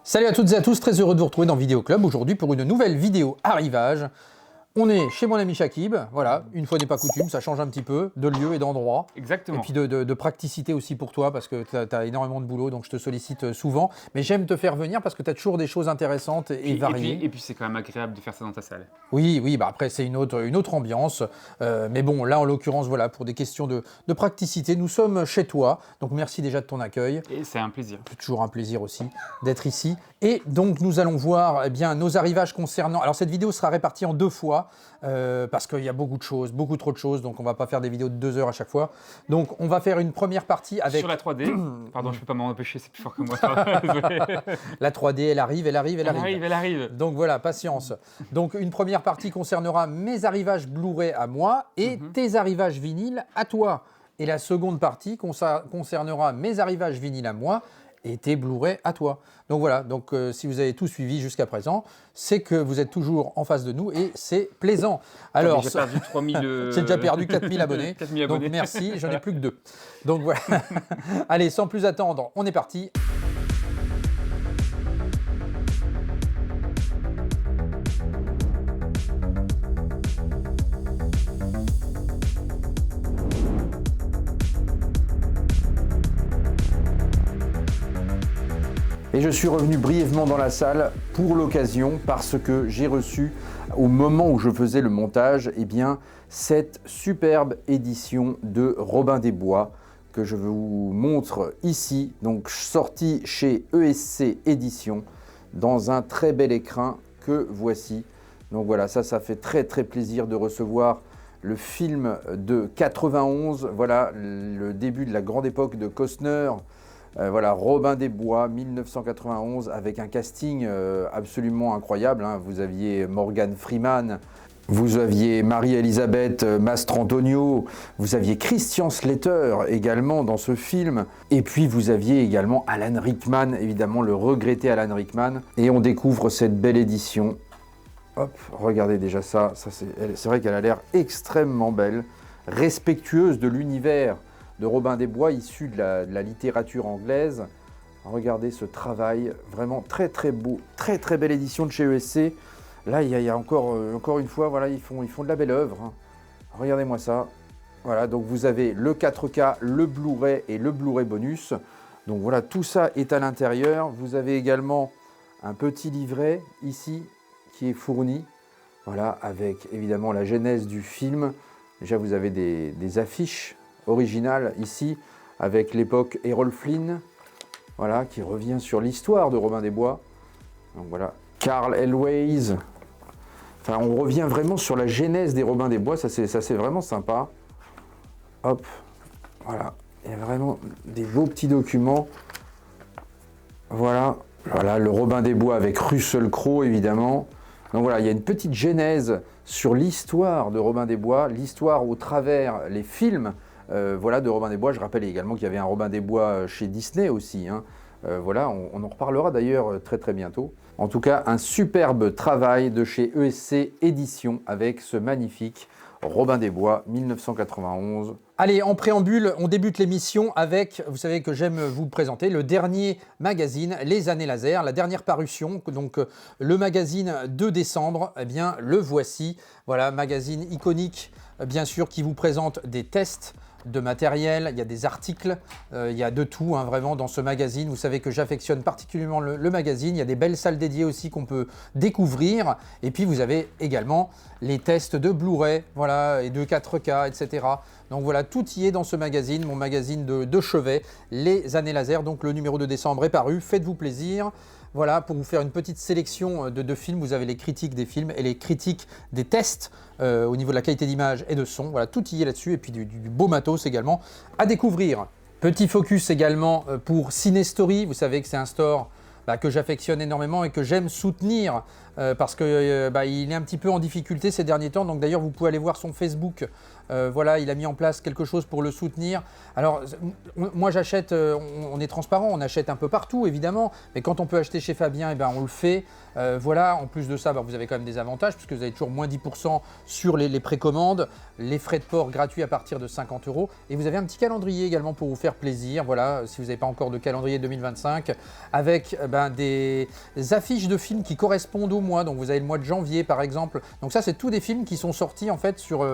Salut à toutes et à tous, très heureux de vous retrouver dans Vidéo Club aujourd'hui pour une nouvelle vidéo arrivage. On est chez mon ami Shakib, voilà, une fois n'est pas coutume, ça change un petit peu de lieu et d'endroit. Exactement. Et puis de praticité aussi pour toi, parce que tu as énormément de boulot, donc je te sollicite souvent. Mais j'aime te faire venir parce que tu as toujours des choses intéressantes et variées. Et puis c'est quand même agréable de faire ça dans ta salle. Oui, bah après c'est une autre ambiance. Mais bon, là en l'occurrence, voilà, pour des questions de praticité, nous sommes chez toi. Donc merci déjà de ton accueil. Et c'est un plaisir. C'est toujours un plaisir aussi d'être ici. Et donc nous allons voir bien nos arrivages concernant... Alors cette vidéo sera répartie en deux fois parce qu'il y a beaucoup de choses, beaucoup trop de choses, donc on va pas faire des vidéos de 2 heures à chaque fois. Donc on va faire une première partie avec... Sur la 3D, pardon, je peux pas m'en empêcher, c'est plus fort que moi. La 3D, elle arrive. Elle arrive. Donc voilà, patience. Donc une première partie concernera mes arrivages Blu-ray à moi et tes arrivages vinyles à toi. Et la seconde partie concernera mes arrivages vinyles à moi et tes Blu-ray à toi. Donc voilà, donc si vous avez tout suivi jusqu'à présent, c'est que vous êtes toujours en face de nous et c'est plaisant. Alors, j'ai perdu 3000... j'ai déjà perdu 4000 abonnés. 4000 abonnés. Donc merci, je n'ai plus que 2. Donc voilà. Allez, sans plus attendre, on est parti. Et je suis revenu brièvement dans la salle pour l'occasion parce que j'ai reçu, au moment où je faisais le montage, eh bien, cette superbe édition de Robin des Bois que je vous montre ici, donc sortie chez ESC Éditions, dans un très bel écrin que voici. Donc voilà, ça fait très plaisir de recevoir le film de 91, voilà, le début de la grande époque de Costner. Voilà, Robin des Bois, 1991, avec un casting absolument incroyable. Hein. Vous aviez Morgan Freeman, vous aviez Marie-Elisabeth Mastrantonio, vous aviez Christian Slater également dans ce film. Et puis vous aviez également Alan Rickman, évidemment le regretté Alan Rickman. Et on découvre cette belle édition. Hop, regardez déjà ça c'est vrai qu'elle a l'air extrêmement belle, respectueuse de l'univers de Robin des Bois, issu de la littérature anglaise. Regardez ce travail, vraiment très beau, très belle édition de chez ESC. Là, il y a encore une fois, voilà, ils font de la belle œuvre. Hein. Regardez-moi ça. Voilà, donc vous avez le 4K, le Blu-ray et le Blu-ray bonus. Donc voilà, tout ça est à l'intérieur. Vous avez également un petit livret ici qui est fourni. Voilà, avec évidemment la genèse du film. Déjà, vous avez des affiches original ici, avec l'époque Errol Flynn, voilà, qui revient sur l'histoire de Robin des Bois. Donc voilà, Carl Elwes. Enfin, on revient vraiment sur la genèse des Robins des Bois, ça c'est vraiment sympa. Hop, voilà, il y a vraiment des beaux petits documents. Voilà, le Robin des Bois avec Russell Crowe évidemment. Donc voilà, il y a une petite genèse sur l'histoire de Robin des Bois, l'histoire au travers les films. Voilà, de Robin des Bois. Je rappelle également qu'il y avait un Robin des Bois chez Disney aussi. Hein. Voilà, on en reparlera d'ailleurs très bientôt. En tout cas, un superbe travail de chez ESC Éditions avec ce magnifique Robin des Bois 1991. Allez, en préambule, on débute l'émission avec, vous savez que j'aime vous présenter, le dernier magazine, Les Années Laser, la dernière parution, donc le magazine de décembre, eh bien le voici. Voilà, magazine iconique, bien sûr, qui vous présente des tests de matériel, il y a des articles, il y a de tout hein, vraiment dans ce magazine. Vous savez que j'affectionne particulièrement le magazine, il y a des belles salles dédiées aussi qu'on peut découvrir. Et puis vous avez également les tests de Blu-ray, voilà, et de 4K, etc. Donc voilà, tout y est dans ce magazine, mon magazine de chevet, Les Années Laser. Donc le numéro de décembre est paru, faites-vous plaisir. Voilà, pour vous faire une petite sélection de films, vous avez les critiques des films et les critiques des tests au niveau de la qualité d'image et de son. Voilà, tout y est là-dessus et puis du beau matos également à découvrir. Petit focus également pour Cinestory. Vous savez que c'est un store que j'affectionne énormément et que j'aime soutenir parce qu'il est un petit peu en difficulté ces derniers temps. Donc d'ailleurs, vous pouvez aller voir son Facebook Voilà, il a mis en place quelque chose pour le soutenir. Alors, moi j'achète, on est transparent, on achète un peu partout évidemment, mais quand on peut acheter chez Fabien, eh ben, on le fait. Voilà, en plus de ça, vous avez quand même des avantages puisque vous avez toujours moins 10% sur les précommandes, les frais de port gratuits à partir de 50 € et vous avez un petit calendrier également pour vous faire plaisir. Voilà, si vous n'avez pas encore de calendrier 2025, avec des affiches de films qui correspondent au mois. Donc vous avez le mois de janvier par exemple. Donc ça, c'est tous des films qui sont sortis en fait sur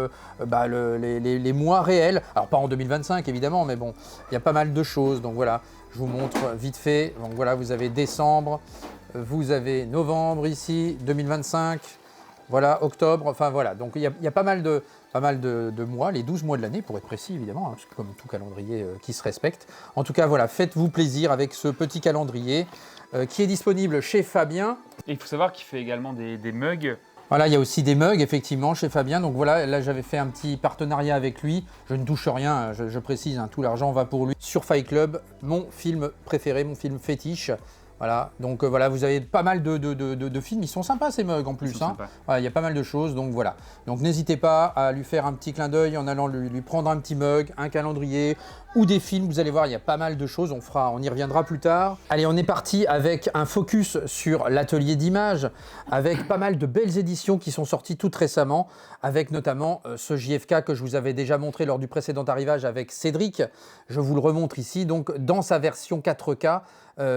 les mois réels. Alors pas en 2025 évidemment, mais bon, il y a pas mal de choses. Donc voilà, je vous montre vite fait. Donc voilà, vous avez décembre, vous avez novembre ici, 2025, voilà, octobre, enfin voilà. Donc il y a pas mal de mois, les 12 mois de l'année pour être précis évidemment, parce que comme tout calendrier qui se respecte. En tout cas voilà, faites-vous plaisir avec ce petit calendrier qui est disponible chez Fabien. Et il faut savoir qu'il fait également des mugs. Voilà, il y a aussi des mugs effectivement chez Fabien. Donc voilà, là j'avais fait un petit partenariat avec lui. Je ne touche rien, je précise, tout l'argent va pour lui. Sur Fight Club, mon film préféré, mon film fétiche. Voilà, donc voilà, vous avez pas mal de films, ils sont sympas ces mugs en plus. Voilà, il y a pas mal de choses, donc voilà. Donc n'hésitez pas à lui faire un petit clin d'œil en allant lui prendre un petit mug, un calendrier ou des films. Vous allez voir, il y a pas mal de choses, on y reviendra plus tard. Allez, on est parti avec un focus sur l'atelier d'images, avec pas mal de belles éditions qui sont sorties toutes récemment, avec notamment ce JFK que je vous avais déjà montré lors du précédent arrivage avec Cédric. Je vous le remontre ici, donc dans sa version 4K.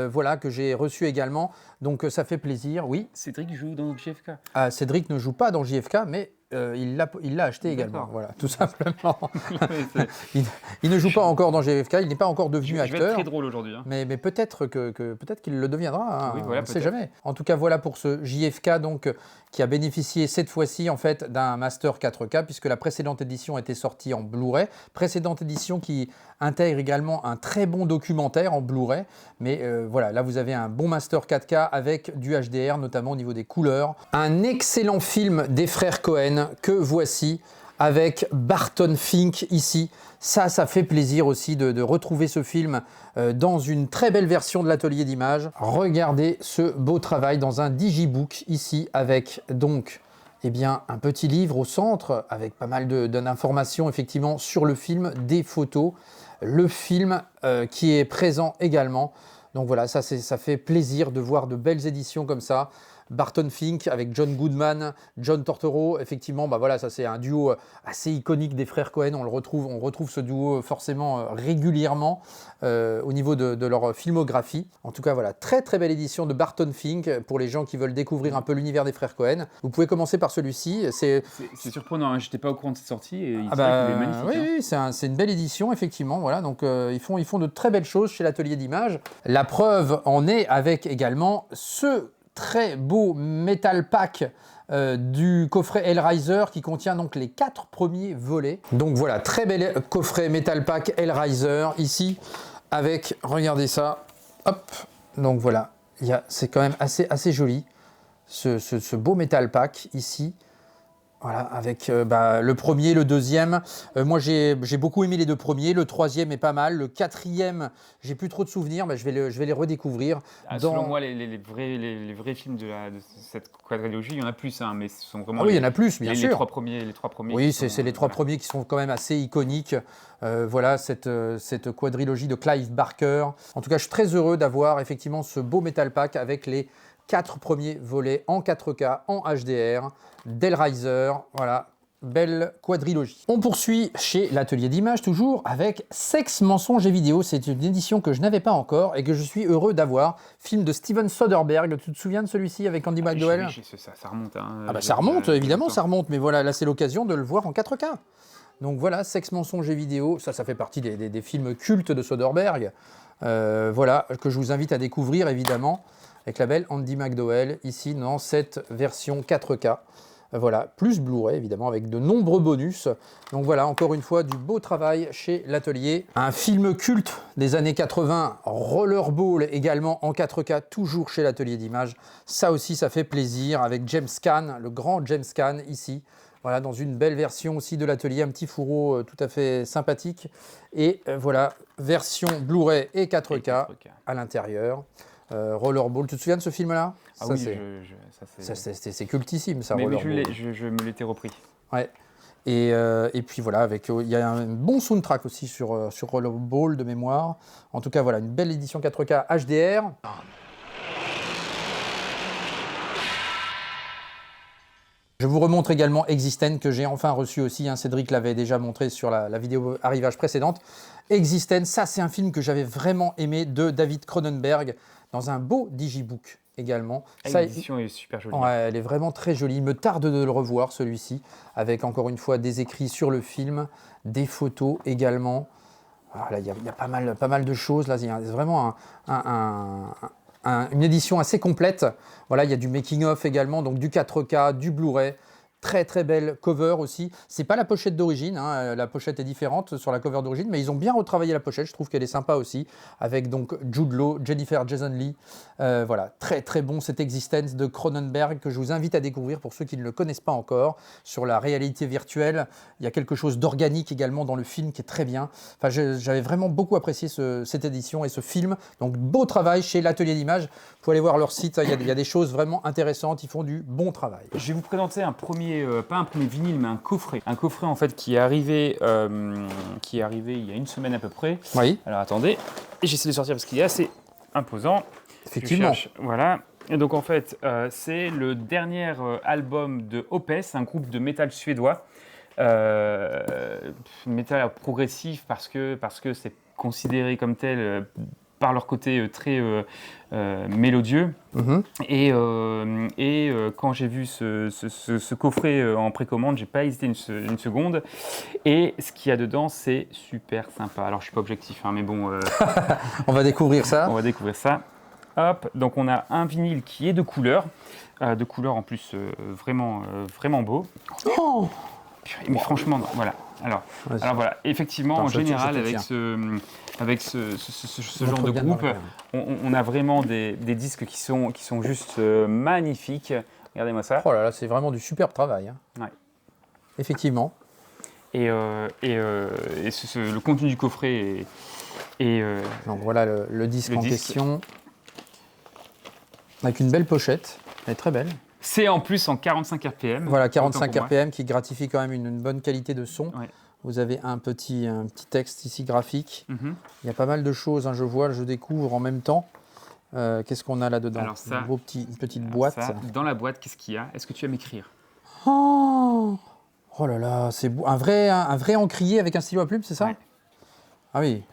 Voilà, que j'ai reçu également, donc ça fait plaisir, oui. Cédric joue dans JFK. Cédric ne joue pas dans JFK, mais il l'a acheté également, voilà, tout simplement. il ne joue pas encore dans JFK, il n'est pas encore devenu acteur. Je vais être très drôle aujourd'hui. Mais peut-être qu'il le deviendra, oui, voilà, on ne sait jamais. En tout cas, voilà pour ce JFK donc, qui a bénéficié cette fois-ci en fait d'un Master 4K, puisque la précédente édition était sortie en Blu-ray. Précédente édition qui intègre également un très bon documentaire en Blu-ray. Mais voilà, là vous avez un bon Master 4K avec du HDR, notamment au niveau des couleurs. Un excellent film des frères Cohen que voici avec Barton Fink ici. Ça fait plaisir aussi de retrouver ce film dans une très belle version de l'atelier d'images. Regardez ce beau travail dans un digibook ici avec donc un petit livre au centre avec pas mal d'informations effectivement sur le film, des photos, le film qui est présent également. Donc voilà, ça fait plaisir de voir de belles éditions comme ça. Barton Fink avec John Goodman, John Turturro, effectivement, voilà, ça c'est un duo assez iconique des frères Cohen. On retrouve ce duo forcément régulièrement au niveau de leur filmographie. En tout cas, voilà, très très belle édition de Barton Fink pour les gens qui veulent découvrir un peu l'univers des frères Cohen. Vous pouvez commencer par celui-ci. C'est surprenant, hein, j'étais pas au courant de cette sortie et il est magnifique. Oui, c'est une belle édition, effectivement. Voilà, donc ils font de très belles choses chez l'atelier d'images. La preuve en est avec également ce très beau Metal Pack du coffret Hellraiser qui contient donc les 4 premiers volets. Donc voilà, très bel coffret Metal Pack Hellraiser ici avec, regardez ça, hop, donc voilà, c'est quand même assez joli ce beau Metal Pack ici. Voilà, avec le premier, le deuxième. Moi, j'ai beaucoup aimé les 2 premiers. Le troisième est pas mal. Le quatrième, j'ai plus trop de souvenirs, mais je vais les redécouvrir. Selon moi, les vrais films de cette quadrilogie, il y en a plus, hein, mais ce sont vraiment. Oui, il y en a plus, bien sûr. Les trois premiers. Oui, c'est les 3 premiers qui sont quand même assez iconiques. Voilà, cette quadrilogie de Clive Barker. En tout cas, je suis très heureux d'avoir effectivement ce beau Metal Pack avec les 4 premiers volets en 4K, en HDR, d'Hellraiser, voilà, belle quadrilogie. On poursuit chez l'atelier d'images toujours avec Sexe, mensonges et vidéos. C'est une édition que je n'avais pas encore et que je suis heureux d'avoir. Film de Steven Soderbergh, tu te souviens de celui-ci avec Andy McDowell? Ça remonte. Hein, ça remonte, évidemment ça remonte, mais voilà, là c'est l'occasion de le voir en 4K. Donc voilà, Sexe, mensonges et vidéos, ça fait partie des films cultes de Soderbergh. Voilà, que je vous invite à découvrir évidemment. Avec la belle Andy McDowell, ici dans cette version 4K. Voilà, plus Blu-ray évidemment, avec de nombreux bonus. Donc voilà, encore une fois, du beau travail chez l'atelier. Un film culte des années 80, Rollerball également en 4K, toujours chez l'atelier d'images. Ça aussi, ça fait plaisir, avec James Caan, le grand James Caan ici. Voilà, dans une belle version aussi de l'atelier, un petit fourreau tout à fait sympathique. Et voilà, version Blu-ray et 4K à l'intérieur. Rollerball, tu te souviens de ce film-là? Ah oui, c'est cultissime, ça. Mais Rollerball. je me l'étais repris. Ouais. Et puis voilà, il y a un bon soundtrack aussi sur Rollerball de mémoire. En tout cas, voilà, une belle édition 4K HDR. Je vous remontre également Existen, que j'ai enfin reçu aussi. Cédric l'avait déjà montré sur la vidéo arrivage précédente. Existen, ça c'est un film que j'avais vraiment aimé, de David Cronenberg, dans un beau digibook également. L'édition est super jolie. Ouais, elle est vraiment très jolie. Il me tarde de le revoir, celui-ci, avec encore une fois des écrits sur le film, des photos également. Voilà, il y a pas mal de choses. Là, il y a vraiment une édition assez complète. Voilà, il y a du making-of également, donc du 4K, du Blu-ray. Très très belle cover aussi. C'est pas la pochette d'origine, la pochette est différente sur la cover d'origine, mais ils ont bien retravaillé la pochette. Je trouve qu'elle est sympa aussi, avec donc Jude Law, Jennifer Jason Leigh. Voilà, très très bon cette Existence de Cronenberg que je vous invite à découvrir pour ceux qui ne le connaissent pas encore. Sur la réalité virtuelle, il y a quelque chose d'organique également dans le film qui est très bien. Enfin, j'avais vraiment beaucoup apprécié cette édition et ce film. Donc beau travail chez l'Atelier d'Images. Vous pouvez aller voir leur site, il y a des choses vraiment intéressantes. Ils font du bon travail. Je vais vous présenter un premier, pas un premier vinyle, mais un coffret. Un coffret en fait qui est arrivé il y a une semaine à peu près. Oui. Alors attendez, j'essaie de sortir parce qu'il est assez imposant. Effectivement. Voilà. Et donc en fait, c'est le dernier album de Opeth, un groupe de métal suédois. Métal progressif parce que c'est considéré comme tel par leur côté très mélodieux. Et quand j'ai vu ce coffret en précommande, j'ai pas hésité une seconde. Et ce qu'il y a dedans, c'est super sympa. Alors je suis pas objectif, mais bon. On va découvrir ça. On va découvrir ça. Hop, donc on a un vinyle qui est de couleur en plus vraiment beau. Oh, mais franchement, non, voilà. Alors voilà, effectivement, en général, avec ce genre de groupe, on a vraiment des disques qui sont juste magnifiques. Regardez-moi ça. Oh là là, c'est vraiment du superbe travail. Ouais. Effectivement. Et le contenu du coffret est donc voilà le disque en question. Avec une belle pochette. Elle est très belle. C'est en plus en 45 RPM. Voilà, 45 RPM qui gratifie quand même une bonne qualité de son. Ouais. Vous avez un petit texte ici graphique. Il y a pas mal de choses, je découvre en même temps. Qu'est-ce qu'on a là-dedans? Alors ça, une petite boîte. Ça, dans la boîte, qu'est-ce qu'il y a? Est-ce que tu vas m'écrire? Oh là là, c'est beau. Un vrai encrier avec un stylo à plume, c'est ça? Ouais. Ah oui,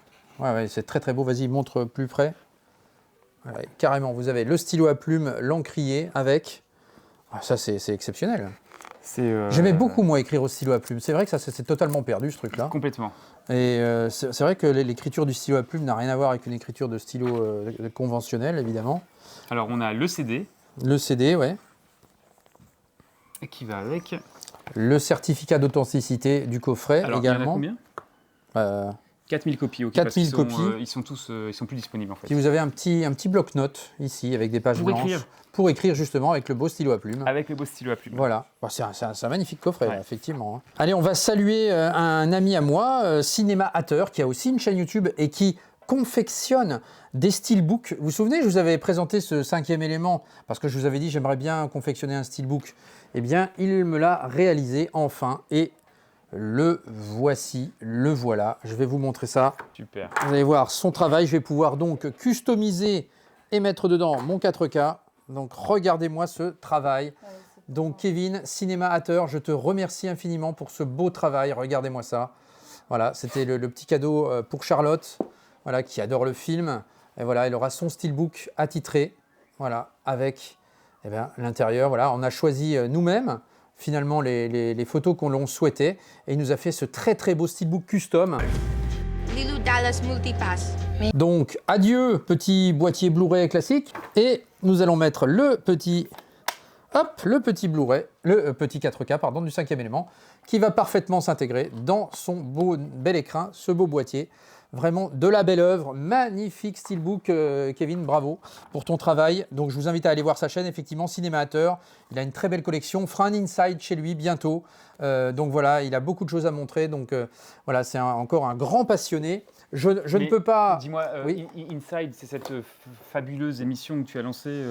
ouais, c'est très très beau. Vas-y, montre plus près. Ouais, carrément, vous avez le stylo à plume, l'encrier avec... Ah, ça, c'est exceptionnel. J'aimais beaucoup, moi, écrire au stylo à plume. C'est vrai que ça s'est totalement perdu, ce truc-là. Complètement. Et c'est vrai que l'écriture du stylo à plume n'a rien à voir avec une écriture de stylo conventionnelle, évidemment. Alors, on a le CD. Le CD, ouais. Et qui va avec. Le certificat d'authenticité du coffret. Alors, également. Il y en a combien 4000 copies. Okay, 4000 copies. Ils sont plus disponibles, en fait. Puis vous avez un petit bloc-notes, ici, avec des pages blanches. Pour écrire justement avec le beau stylo à plume. Avec le beau stylo à plume. Voilà, c'est un magnifique coffret, ouais. Effectivement. Allez, on va saluer un ami à moi, Cinéma Hatter, qui a aussi une chaîne YouTube et qui confectionne des steelbooks. Vous vous souvenez, je vous avais présenté ce 5e élément, parce que je vous avais dit j'aimerais bien confectionner un steelbook. Eh bien, il me l'a réalisé enfin, et le voici, le voilà. Je vais vous montrer ça. Super. Vous allez voir son travail, je vais pouvoir donc customiser et mettre dedans mon 4K. Donc regardez-moi ce travail. Donc Kevin, Cinéma Hatter, je te remercie infiniment pour ce beau travail. Regardez-moi ça. Voilà, c'était le petit cadeau pour Charlotte, voilà, qui adore le film. Et voilà, elle aura son steelbook attitré, voilà, avec l'intérieur. Voilà, on a choisi nous-mêmes finalement les photos qu'on l'on souhaitait, et il nous a fait ce très très beau steelbook custom. Lilou Dallas Multipass. Donc adieu petit boîtier Blu-ray classique, et nous allons mettre le petit Blu-ray, le petit 4K pardon, du 5e élément, qui va parfaitement s'intégrer dans son bel écrin, ce beau boîtier. Vraiment de la belle œuvre, magnifique steelbook, Kevin, bravo pour ton travail. Donc je vous invite à aller voir sa chaîne, effectivement, Cinéma Hatter. Il a une très belle collection, on fera un inside chez lui bientôt. Donc voilà, il a beaucoup de choses à montrer. Donc voilà, c'est encore un grand passionné je ne peux pas... Dis-moi, Oui. Inside, c'est cette fabuleuse émission que tu as lancée.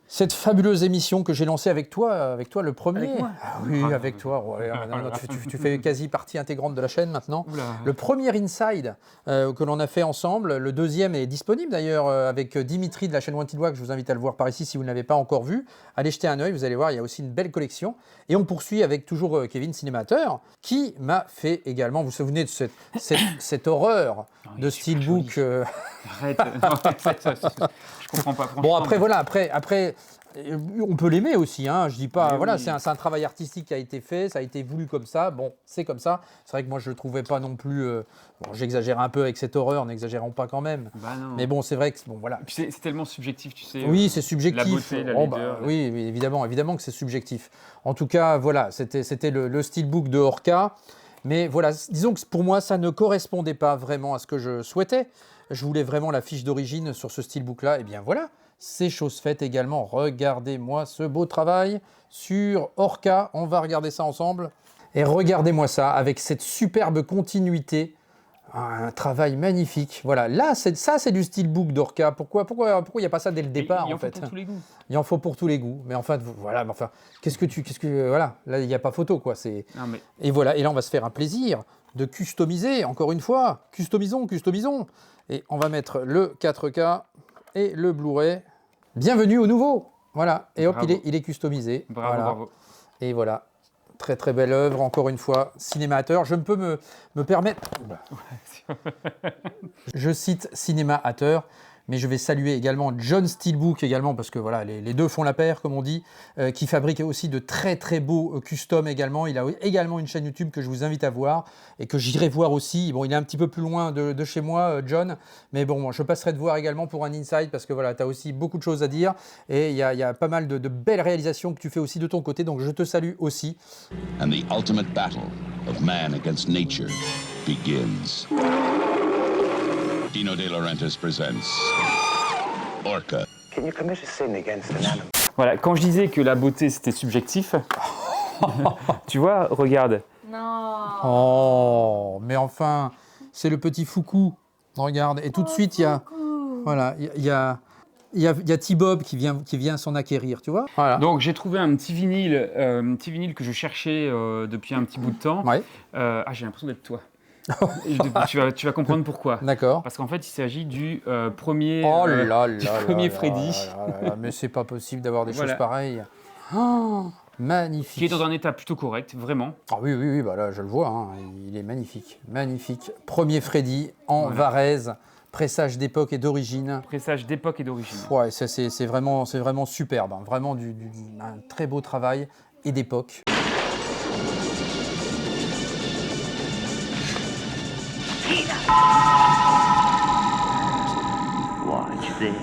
Cette fabuleuse émission que j'ai lancée avec toi le premier. Avec moi Ah oui, avec toi. Ouais, non, tu fais quasi partie intégrante de la chaîne maintenant. Oula. Le premier Inside que l'on a fait ensemble, le deuxième est disponible d'ailleurs avec Dimitri de la chaîne Wanted Wag. Je vous invite à le voir par ici si vous ne l'avez pas encore vu. Allez jeter un œil, vous allez voir, il y a aussi une belle collection. Et on poursuit avec toujours Kevin Cinémateur qui m'a fait également, vous vous souvenez de cette horreur de Steelbook. Arrête, je comprends pas. Bon, après, voilà, après, on peut l'aimer aussi, hein, je dis pas, Mais voilà, oui. c'est un travail artistique qui a été fait, ça a été voulu comme ça, bon, c'est comme ça. C'est vrai que moi, je le trouvais pas non plus, bon, j'exagère un peu avec cette horreur, n'exagérons pas quand même. Bah non. Mais bon, c'est vrai que, bon, voilà. Puis c'est tellement subjectif, tu sais. Oui, c'est subjectif. La beauté, la Oh, laideur. oui, évidemment que c'est subjectif. En tout cas, voilà, c'était le Steelbook de Orca. Mais voilà, disons que pour moi, ça ne correspondait pas vraiment à ce que je souhaitais. Je voulais vraiment la fiche d'origine sur ce Steelbook-là. Et bien voilà, c'est chose faite également. Regardez-moi ce beau travail sur Orca. On va regarder ça ensemble. Et regardez-moi ça avec cette superbe continuité. Un travail magnifique. Voilà, là, c'est du Steelbook d'Orca. Pourquoi il n'y a pas ça dès le départ, Il en fait? faut pour tous les goûts. Il en faut pour tous les goûts. Mais enfin, voilà, mais enfin, voilà, là, il n'y a pas photo, quoi. Non, mais Et voilà, et là, on va se faire un plaisir de customiser, encore une fois. Customisons. Et on va mettre le 4K et le Blu-ray. Bienvenue au nouveau. Voilà, et hop, Bravo. il est customisé. bravo, Voilà. bravo. Et voilà, très très belle œuvre, encore une fois, Cinémateur. Je ne peux me permettre... Je cite Cinémateur, mais je vais saluer également John Steelbook également, parce que voilà, les deux font la paire, comme on dit, qui fabrique aussi de très très beaux customs également. Il a également une chaîne YouTube que je vous invite à voir et que j'irai voir aussi. Bon, il est un petit peu plus loin de chez moi, John, mais bon, je passerai te voir également pour un inside, parce que voilà, tu as aussi beaucoup de choses à dire et il y a pas mal de belles réalisations que tu fais aussi de ton côté, donc je te salue aussi. And the ultimate battle of man against nature begins. Dino De Laurentiis presents Orca. Can you commit a sin against an animal? Voilà, quand je disais que la beauté c'était subjectif, tu vois, regarde. Oh, mais enfin, c'est le petit Foucou. Regarde, et tout de suite, il y a T-Bob qui vient s'en acquérir, tu vois. Voilà. Donc j'ai trouvé un petit vinyle que je cherchais depuis un petit bout de temps. Ouais, J'ai l'impression d'être toi. Et tu vas comprendre pourquoi. d'accord. Parce qu'en fait, il s'agit du premier, Oh là là du là premier là Freddy, là là, mais c'est pas possible d'avoir des Voilà. choses pareilles. Oh, magnifique. qui est dans un état plutôt correct, vraiment. Ah oui, bah là, je le vois, hein, il est magnifique, magnifique. Premier Freddy en Voilà. Varèse, pressage d'époque et d'origine. Pressage d'époque et d'origine. Ouais, c'est vraiment superbe, hein, vraiment un très beau travail et d'époque. Watch this.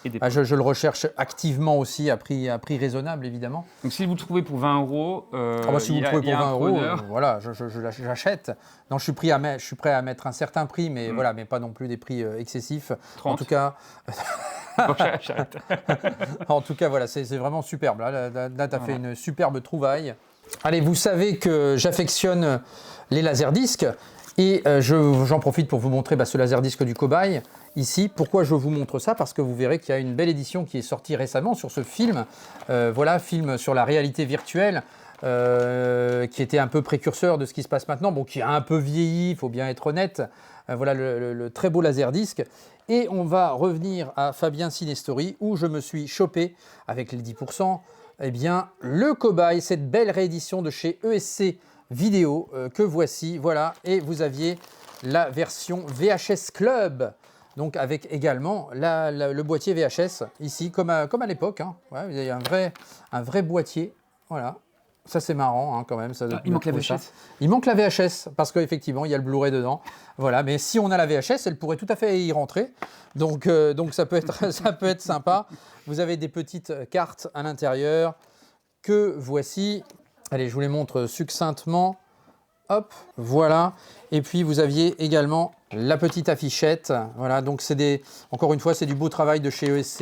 Et d'époque. Ah, je le recherche activement aussi à prix raisonnable, évidemment. Donc si vous le trouvez pour 20 €, Ah bah, si vous il y le a- trouvez il y pour a un 20 euros, preneur. voilà, j'achète. Non, je suis prêt à mettre un certain prix, mais voilà, mais pas non plus des prix excessifs. 30. En tout cas, Bon, j'arrête. voilà, c'est vraiment superbe. Là, tu as fait une superbe trouvaille. Allez, vous savez que j'affectionne les laserdiscs et j'en profite pour vous montrer ce laserdisc du cobaye ici. Pourquoi je vous montre ça? Parce que vous verrez qu'il y a une belle édition qui est sortie récemment sur ce film. Voilà, film sur la réalité virtuelle. Qui était un peu précurseur de ce qui se passe maintenant, bon, qui a un peu vieilli, il faut bien être honnête. Voilà le très beau laserdisc. Et on va revenir à Fabien Cinestory, où je me suis chopé, avec les 10%, eh bien, le cobaye, cette belle réédition de chez ESC Vidéo, que voici, voilà. Et vous aviez la version VHS Club, donc avec également le boîtier VHS, ici, comme à l'époque. Hein. Ouais, il y a un vrai boîtier, voilà. Ça, c'est marrant, hein, quand même. Il manque la trouver ça. VHS. Il manque la VHS, parce qu'effectivement, il y a le Blu-ray dedans. Voilà, mais si on a la VHS, elle pourrait tout à fait y rentrer. Donc ça peut être sympa. Vous avez des petites cartes à l'intérieur que voici. Allez, je vous les montre succinctement. Hop, voilà. Et puis, vous aviez également La petite affichette, voilà, donc encore une fois, c'est du beau travail de chez ESC,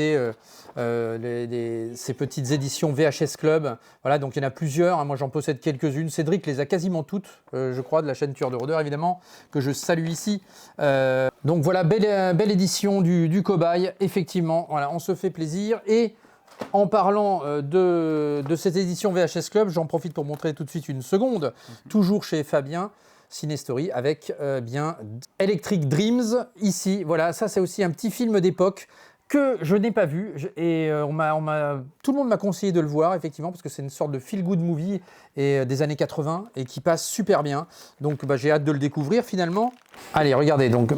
ces petites éditions VHS Club. Voilà, donc il y en a plusieurs, hein, moi j'en possède quelques-unes. Cédric les a quasiment toutes, je crois, de la chaîne Tueur de Rôdeurs, évidemment, que je salue ici. Donc voilà, belle édition du cobaye, effectivement, voilà, on se fait plaisir. Et en parlant de cette édition VHS Club, j'en profite pour montrer tout de suite une seconde, toujours chez Fabien, Cinestory, avec bien Electric Dreams, ici. Voilà, ça c'est aussi un petit film d'époque que je n'ai pas vu, et tout le monde m'a conseillé de le voir, effectivement, parce que c'est une sorte de feel-good movie des années 80, et qui passe super bien. Donc j'ai hâte de le découvrir, finalement. Allez, regardez, donc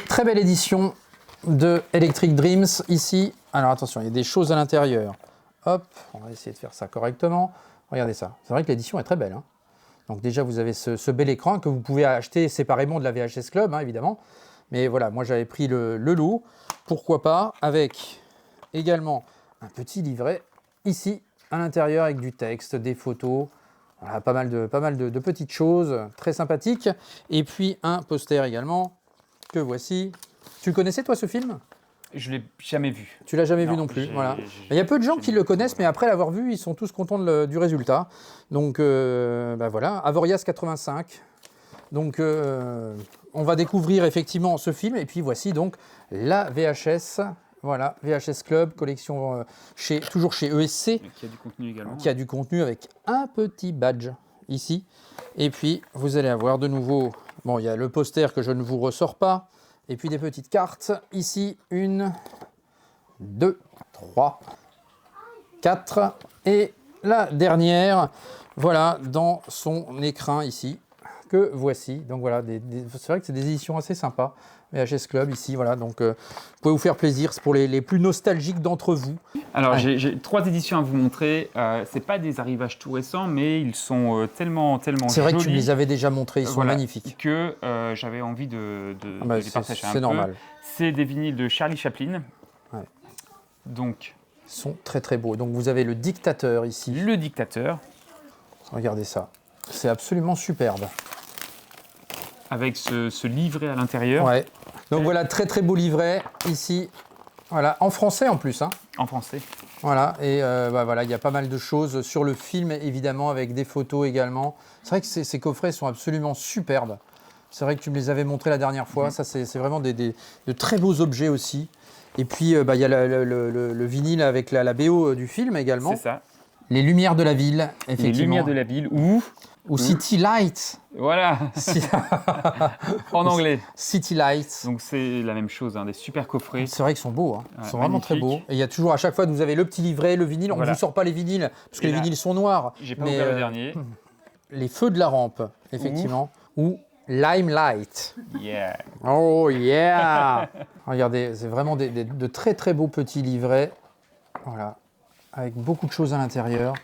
très belle édition de Electric Dreams, ici. Alors attention, il y a des choses à l'intérieur. Hop, on va essayer de faire ça correctement. Regardez ça, c'est vrai que l'édition est très belle, hein. Donc déjà, vous avez ce bel écran que vous pouvez acheter séparément de la VHS Club, hein, évidemment. Mais voilà, moi j'avais pris le lot, pourquoi pas, avec également un petit livret ici, à l'intérieur, avec du texte, des photos, voilà, pas mal de petites choses très sympathiques. Et puis un poster également, que voici. Tu connaissais toi ce film ? Je ne l'ai jamais vu. Tu l'as jamais vu non plus, voilà. Il y a peu de gens qui le connaissent, mais après l'avoir vu, ils sont tous contents du résultat. Donc voilà, Avoriaz 85. Donc on va découvrir effectivement ce film, et puis voici donc la VHS. Voilà, VHS Club, collection toujours chez ESC. Qui a du contenu également. Qui a du contenu avec un petit badge ici. Et puis vous allez avoir de nouveau, bon, il y a le poster que je ne vous ressors pas. Et puis des petites cartes, ici, 1, 2, 3, 4. Et la dernière, voilà, dans son écrin ici, que voici. Donc voilà, c'est vrai que c'est des éditions assez sympas. VHS Club ici, voilà, donc vous pouvez vous faire plaisir, c'est pour les plus nostalgiques d'entre vous. Alors j'ai 3 éditions à vous montrer, c'est pas des arrivages tout récents, mais ils sont tellement jolis. C'est vrai que tu me les avais déjà montrés, ils sont voilà, magnifiques. Que j'avais envie de les partager un peu. C'est normal. C'est des vinyles de Charlie Chaplin. Ouais. Donc, ils sont très très beaux. Donc vous avez le dictateur ici. Le dictateur. Regardez ça, c'est absolument superbe. Avec ce livret à l'intérieur. Ouais. Donc voilà, très très beau livret ici. Voilà, en français en plus, hein. En français. Voilà, et voilà, il y a pas mal de choses sur le film, évidemment, avec des photos également. C'est vrai que ces coffrets sont absolument superbes. C'est vrai que tu me les avais montrés la dernière fois. Ça, c'est vraiment de très beaux objets aussi. Et puis, il y a le vinyle avec la BO du film également. C'est ça. Les lumières de la ville, effectivement. Les lumières de la ville ou City Lights. Voilà. En anglais. City Lights. Donc c'est la même chose, hein, des super coffrets. C'est vrai qu'ils sont beaux, hein. Ils sont vraiment très beaux. Et il y a toujours, à chaque fois, vous avez le petit livret, le vinyle. On ne vous sort pas les vinyles, parce que les vinyles sont noirs. J'ai pas ouvert le dernier. Les feux de la rampe, effectivement. Ou Limelight. Yeah. Oh yeah. Regardez, c'est vraiment de très très beaux petits livrets. Voilà. Avec beaucoup de choses à l'intérieur.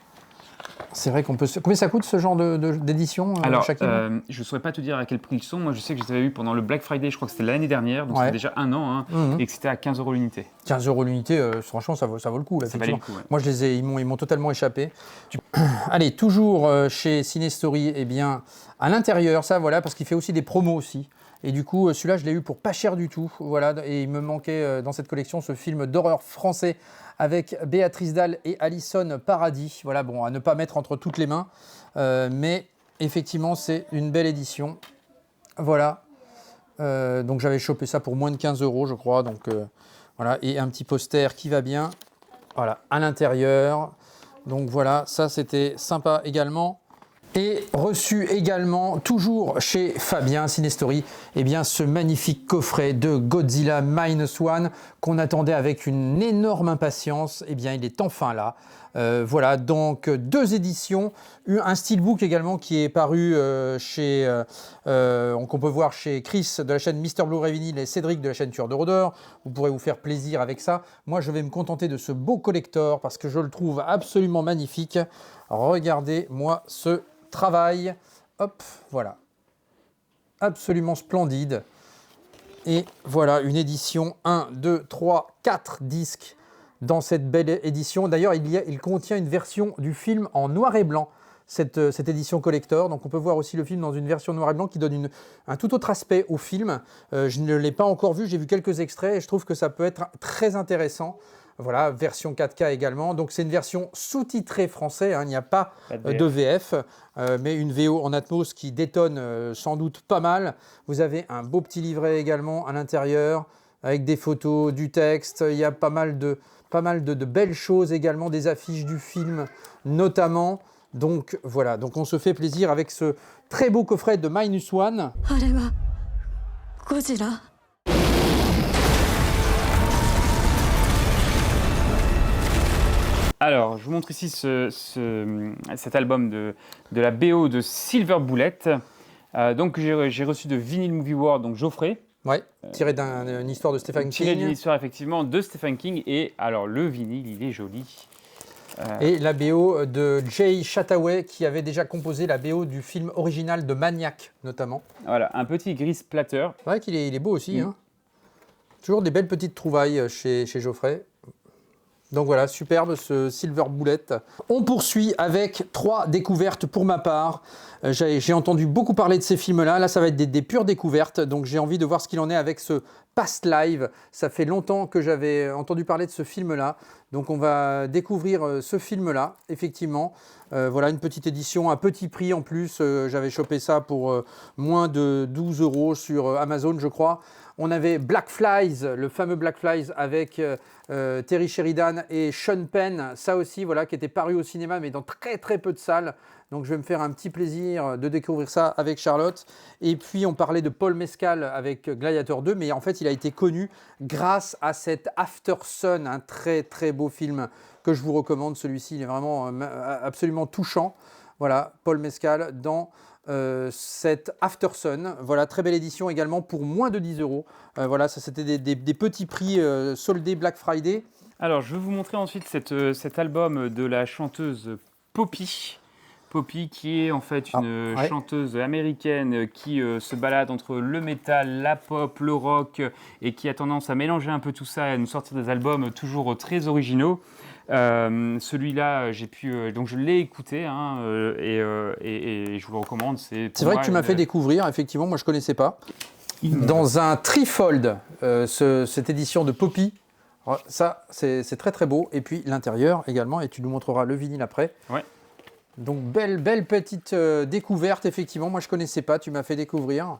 C'est vrai qu'on peut... Combien ça coûte ce genre d'édition je ne saurais pas te dire à quel prix ils sont. Moi, je sais que je les avais eu pendant le Black Friday, je crois que c'était l'année dernière, donc c'était déjà 1 an, hein, et que c'était à 15 € l'unité. 15 € l'unité, franchement, ça vaut le coup. Là, ça valait le coup, ouais. Moi, ils m'ont totalement échappé. Allez, toujours chez Cinestory, eh bien, à l'intérieur, ça, voilà, parce qu'il fait aussi des promos aussi. Et du coup, celui-là, je l'ai eu pour pas cher du tout. Voilà, et il me manquait dans cette collection ce film d'horreur français avec Béatrice Dalle et Alison Paradis. Voilà, bon, à ne pas mettre entre toutes les mains. Mais effectivement, c'est une belle édition. Voilà. Donc, j'avais chopé ça pour moins de 15 €, je crois. Donc, voilà. Et un petit poster qui va bien. Voilà, à l'intérieur. Donc, voilà, ça, c'était sympa également. Et reçu également, toujours chez Fabien Cinestory, eh bien, ce magnifique coffret de Godzilla Minus One qu'on attendait avec une énorme impatience. Eh bien, il est enfin là. Voilà, donc 2 éditions, un steelbook également qui est paru qu'on peut voir chez Chris de la chaîne Mister Blu-ray Vinyl et Cédric de la chaîne Tueur de Rôdeurs. Vous pourrez vous faire plaisir avec ça. Moi, je vais me contenter de ce beau collector parce que je le trouve absolument magnifique. Regardez-moi ce travail, hop, voilà, absolument splendide. Et voilà une édition 1, 2, 3, 4 disques dans cette belle édition. D'ailleurs, il contient une version du film en noir et blanc. cette édition collector. Donc on peut voir aussi le film dans une version noir et blanc qui donne un tout autre aspect au film. Je ne l'ai pas encore vu, j'ai vu quelques extraits et je trouve que ça peut être très intéressant. Voilà, version 4K également. Donc c'est une version sous-titrée français, hein, il n'y a pas de VF, mais une VO en Atmos qui détonne sans doute pas mal. Vous avez un beau petit livret également à l'intérieur, avec des photos, du texte. Il y a pas mal de belles choses également, des affiches du film notamment. Donc voilà, donc on se fait plaisir avec ce très beau coffret de Minus One. Alors, je vous montre ici cet album de la BO de Silver Bullet. Donc, j'ai reçu de Vinyl Movie World, donc Geoffrey. Ouais, tiré d'une histoire de Stephen King. Tiré d'une histoire, effectivement, de Stephen King. Et alors, le vinyle, il est joli. Et la BO de Jay Chataway, qui avait déjà composé la BO du film original de Maniac, notamment. Voilà, un petit gris splatter. C'est vrai qu'il est beau aussi. Hein. Toujours des belles petites trouvailles chez Geoffrey. Donc voilà, superbe ce Silver Bullet. On poursuit avec 3 découvertes pour ma part. J'ai entendu beaucoup parler de ces films-là. Là, ça va être des pures découvertes. Donc j'ai envie de voir ce qu'il en est avec ce Past Live. Ça fait longtemps que j'avais entendu parler de ce film-là. Donc on va découvrir ce film-là, effectivement. Voilà, une petite édition à petit prix en plus. J'avais chopé ça pour moins de 12 € sur Amazon, je crois. On avait Black Flies, le fameux Black Flies avec Terry Sheridan et Sean Penn. Ça aussi, voilà, qui était paru au cinéma, mais dans très très peu de salles. Donc je vais me faire un petit plaisir de découvrir ça avec Charlotte. Et puis on parlait de Paul Mescal avec Gladiator 2, mais en fait il a été connu grâce à cet After Sun, un très très beau film que je vous recommande. Celui-ci, il est vraiment absolument touchant. Voilà, Paul Mescal dans cette After Sun. Voilà, très belle édition également pour moins de 10 €. Voilà, ça c'était des petits prix soldés Black Friday. Alors, je vais vous montrer ensuite cet album de la chanteuse Poppy. Poppy, qui est en fait une chanteuse américaine qui se balade entre le métal, la pop, le rock et qui a tendance à mélanger un peu tout ça et à nous sortir des albums toujours très originaux. Celui-là, donc je l'ai écouté hein, et je vous le recommande. C'est vrai que tu m'as fait découvrir, effectivement, moi je ne connaissais pas. Dans un trifold, cette édition de Poppy. Ça, c'est très très beau. Et puis l'intérieur également, et tu nous montreras le vinyle après. Ouais. Donc belle petite découverte, effectivement. Moi je connaissais pas, tu m'as fait découvrir.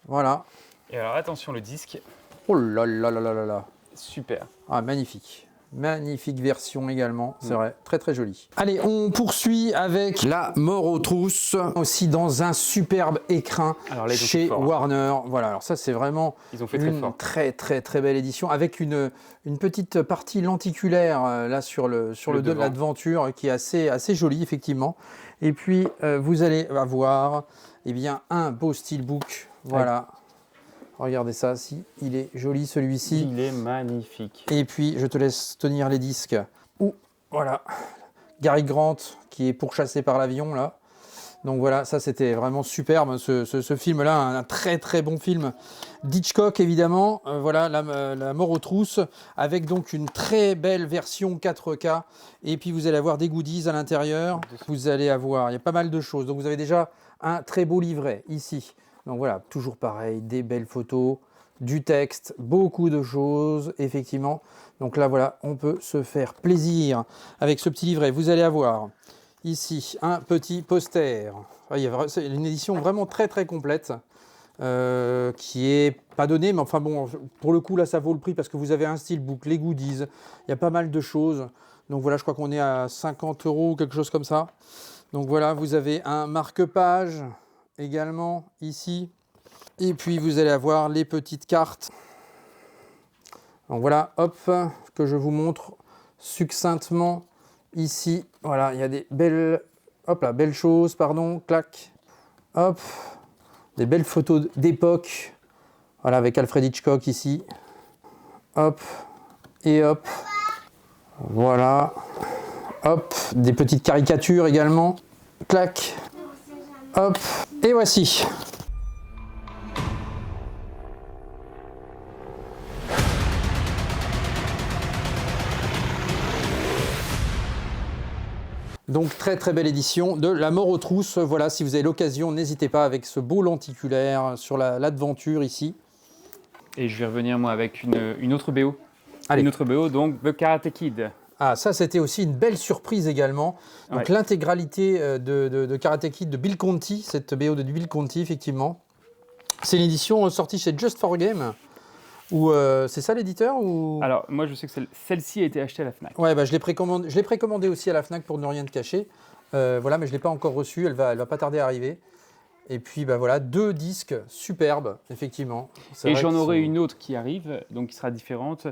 Voilà. Et alors attention, le disque. Oh là là là là là là. Super. Ah, magnifique. Magnifique version également, c'est vrai, très très joli. Allez, on poursuit avec La Mort aux trousses, aussi dans un superbe écrin chez Warner. Voilà, alors ça c'est vraiment une très très belle édition avec une petite partie lenticulaire là sur le dos de l'aventure qui est assez jolie effectivement. Et puis vous allez avoir un beau steelbook, voilà. Regardez ça, si il est joli celui-ci. Il est magnifique. Et puis je te laisse tenir les disques. Voilà, Gary Grant qui est pourchassé par l'avion là. Donc voilà, ça c'était vraiment superbe ce film-là, un très très bon film d'Hitchcock évidemment. Voilà, la Mort aux trousses avec donc une très belle version 4K. Et puis vous allez avoir des goodies à l'intérieur. Vous allez avoir, il y a pas mal de choses. Donc vous avez déjà un très beau livret ici. Donc voilà, toujours pareil, des belles photos, du texte, beaucoup de choses, effectivement. Donc là, voilà, on peut se faire plaisir avec ce petit livret. Vous allez avoir ici un petit poster. C'est une édition vraiment très très complète qui est pas donnée, mais enfin bon, pour le coup, là, ça vaut le prix parce que vous avez un steelbook, les goodies, il y a pas mal de choses. Donc voilà, je crois qu'on est à 50 € ou quelque chose comme ça. Donc voilà, vous avez un marque-page également ici, et puis vous allez avoir les petites cartes. Donc voilà, hop, que je vous montre succinctement ici. Voilà, il y a des belles, hop là, belles choses, pardon, clac, hop, des belles photos d'époque. Voilà, avec Alfred Hitchcock ici, hop, et hop, voilà, hop, des petites caricatures également, clac, hop, et voici. Donc très très belle édition de La Mort aux trousses. Voilà, si vous avez l'occasion, n'hésitez pas avec ce beau lenticulaire sur l'aventure ici. Et je vais revenir moi avec une autre BO. Allez. Une autre BO, donc The Karate Kid. Ah, ça c'était aussi une belle surprise également. Donc Ouais. l'intégralité de Karate Kid de Bill Conti, cette BO de Bill Conti effectivement. C'est une édition sortie chez Just for Game. Ou c'est ça l'éditeur ou... Alors moi je sais que celle-ci a été achetée à la Fnac. Ouais, bah, je l'ai précommandé aussi à la Fnac pour ne rien te cacher. Voilà, mais je ne l'ai pas encore reçue, elle va pas tarder à arriver. Et puis bah, voilà, 2 disques superbes, effectivement. C'est Et vrai j'en qu'ils aurai sont- une autre qui arrive, donc qui sera différente,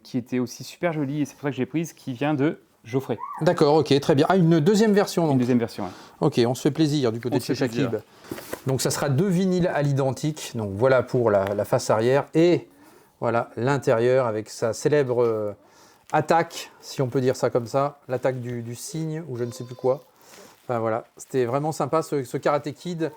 qui était aussi super jolie, et c'est pour ça que j'ai prise, qui vient de Geoffrey. D'accord, ok, très bien. Ah, une deuxième version Une donc. deuxième version. Ouais. Ok, on se fait plaisir du côté On de se chez fait plaisir. Shakib. Donc ça sera 2 vinyles à l'identique. Donc voilà pour la face arrière. Et voilà l'intérieur avec sa célèbre attaque, si on peut dire ça comme ça. L'attaque du cygne ou je ne sais plus quoi. Enfin, voilà, c'était vraiment sympa ce Karate Kid